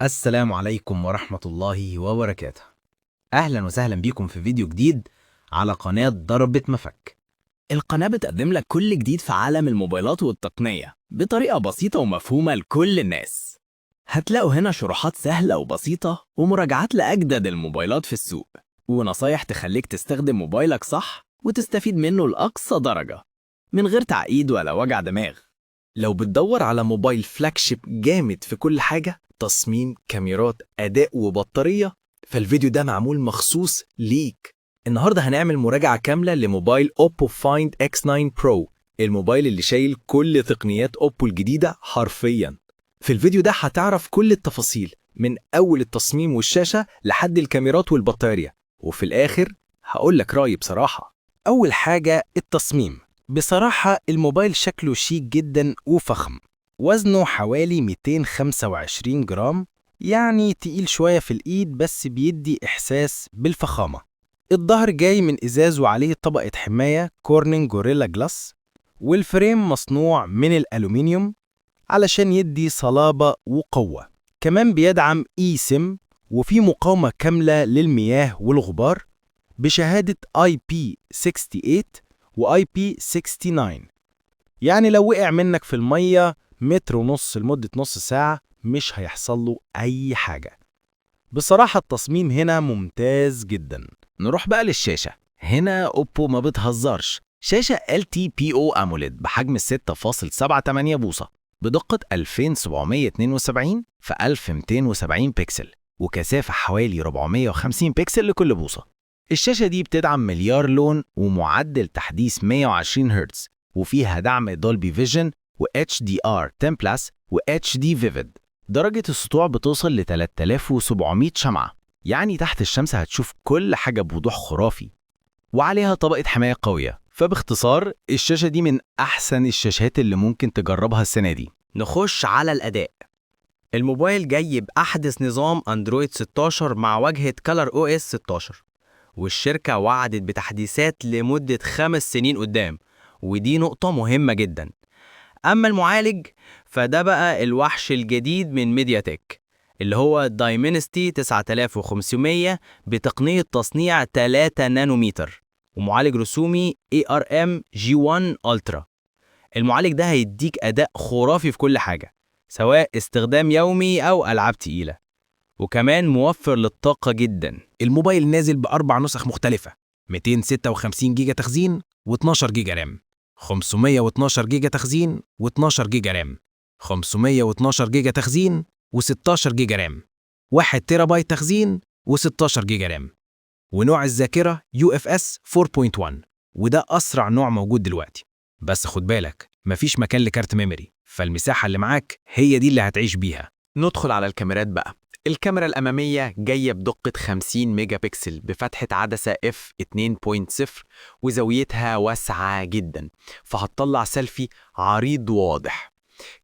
السلام عليكم ورحمة الله وبركاته. أهلا وسهلا بيكم في فيديو جديد على قناة ضربة مفك. القناة بتقدم لك كل جديد في عالم الموبايلات والتقنية بطريقة بسيطة ومفهومة لكل الناس. هتلاقوا هنا شروحات سهلة وبسيطة ومراجعات لأجدد الموبايلات في السوق، ونصايح تخليك تستخدم موبايلك صح وتستفيد منه لأقصى درجة من غير تعقيد ولا وجع دماغ. لو بتدور على موبايل فلاج شيب جامد في كل حاجة، تصميم، كاميرات، أداء وبطارية، فالفيديو ده معمول مخصوص ليك. النهاردة هنعمل مراجعة كاملة لموبايل أوبو فايند اكس 9 برو، الموبايل اللي شايل كل تقنيات أوبو الجديدة حرفياً. في الفيديو ده هتعرف كل التفاصيل من أول التصميم والشاشة لحد الكاميرات والبطارية، وفي الآخر هقولك رأيي بصراحة. أول حاجة التصميم. بصراحة الموبايل شكله شيك جدا وفخم، وزنه حوالي 225 جرام، يعني تقيل شوية في الإيد بس بيدي إحساس بالفخامة. الظهر جاي من إزاز وعليه طبقة حماية كورنينج جوريلا جلاس، والفريم مصنوع من الألومنيوم علشان يدي صلابة وقوة. كمان بيدعم اي سيم وفي مقاومة كاملة للمياه والغبار بشهادة IP68 و IP69، يعني لو وقع منك في المية متر ونص لمدة نص ساعة مش هيحصل له أي حاجة. بصراحة التصميم هنا ممتاز جدا. نروح بقى للشاشة. هنا أوبو ما بتهزرش، شاشة LTPO AMOLED بحجم 6.78 بوصة بدقة 2772 في 1270 بكسل وكثافة حوالي 450 بكسل لكل بوصة. الشاشة دي بتدعم مليار لون ومعدل تحديث 120 هرتز، وفيها دعم دولبي فيجن و HDR 10 بلس و HD Vivid. درجة السطوع بتوصل ل 3700 شمعة، يعني تحت الشمس هتشوف كل حاجة بوضوح خرافي، وعليها طبقة حماية قوية. فباختصار الشاشة دي من أحسن الشاشات اللي ممكن تجربها السنة دي. نخش على الأداء. الموبايل جاي بأحدث نظام أندرويد 16 مع واجهة كالر او اس 16، والشركة وعدت بتحديثات لمدة 5 سنين قدام، ودي نقطة مهمة جدا. أما المعالج فده بقى الوحش الجديد من ميديا تك، اللي هو دايمنستي 9500 بتقنية تصنيع 3 نانومتر ومعالج رسومي ARM G1 Ultra. المعالج ده هيديك أداء خرافي في كل حاجة، سواء استخدام يومي أو ألعاب تقيلة، وكمان موفر للطاقة جدا. الموبايل نازل بأربع نسخ مختلفة: 256 جيجا تخزين و12 جيجا رام، 512 جيجا تخزين و12 جيجا رام، 512 جيجا تخزين و16 جيجا رام، 1 تيرا بايت تخزين و16 جيجا رام، ونوع الذاكرة UFS 4.1، وده أسرع نوع موجود دلوقتي. بس خد بالك مفيش مكان لكارت ميموري، فالمساحة اللي معاك هي دي اللي هتعيش بيها. ندخل على الكاميرات بقى. الكاميرا الأمامية جاية بدقة 50 ميجا بكسل بفتحة عدسة f2.0 وزاويتها واسعة جدا، فهتطلع سيلفي عريض وواضح.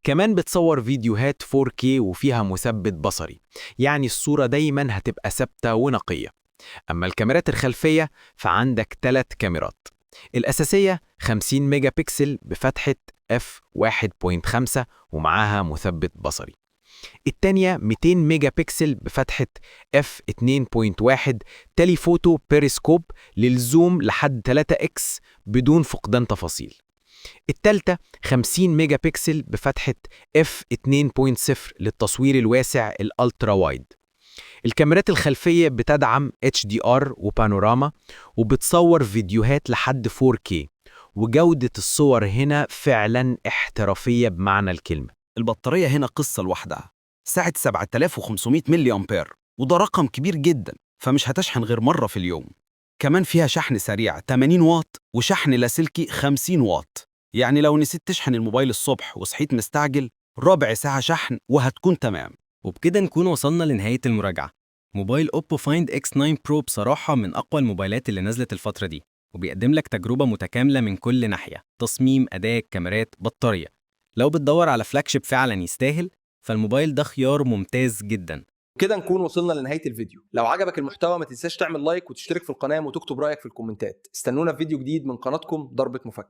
كمان بتصور فيديوهات 4K وفيها مثبت بصري، يعني الصورة دايما هتبقى ثابتة ونقية. أما الكاميرات الخلفية فعندك 3 كاميرات. الأساسية 50 ميجا بكسل بفتحة f1.5 ومعاها مثبت بصري. التانية 200 ميجا بكسل بفتحة f2.1 تيليفوتو بيريسكوب للزوم لحد 3x بدون فقدان تفاصيل. التالتة 50 ميجا بكسل بفتحة f2.0 للتصوير الواسع الألترا وايد. الكاميرات الخلفية بتدعم HDR وبانوراما وبتصور فيديوهات لحد 4K، وجودة الصور هنا فعلا احترافية بمعنى الكلمة. البطارية هنا قصة لوحدها، سعة 7500 ملي أمبير، وده رقم كبير جدا، فمش هتشحن غير مرة في اليوم. كمان فيها شحن سريع 80 واط وشحن لاسلكي 50 واط، يعني لو نسيت تشحن الموبايل الصبح وصحيت مستعجل، ربع ساعة شحن وهتكون تمام. وبكده نكون وصلنا لنهاية المراجعة. موبايل أوبو فايند اكس 9 برو بصراحة من أقوى الموبايلات اللي نزلت الفترة دي، وبيقدم لك تجربة متكاملة من كل ناحية: تصميم، أداء، كاميرات، بطارية. لو بتدور على فلاج شيب فعلا يستاهل، فالموبايل ده خيار ممتاز جدا. كده نكون وصلنا لنهاية الفيديو. لو عجبك المحتوى ما تنساش تعمل لايك وتشترك في القناة وتكتب رأيك في الكومنتات. استنونا في فيديو جديد من قناتكم ضربة مفك.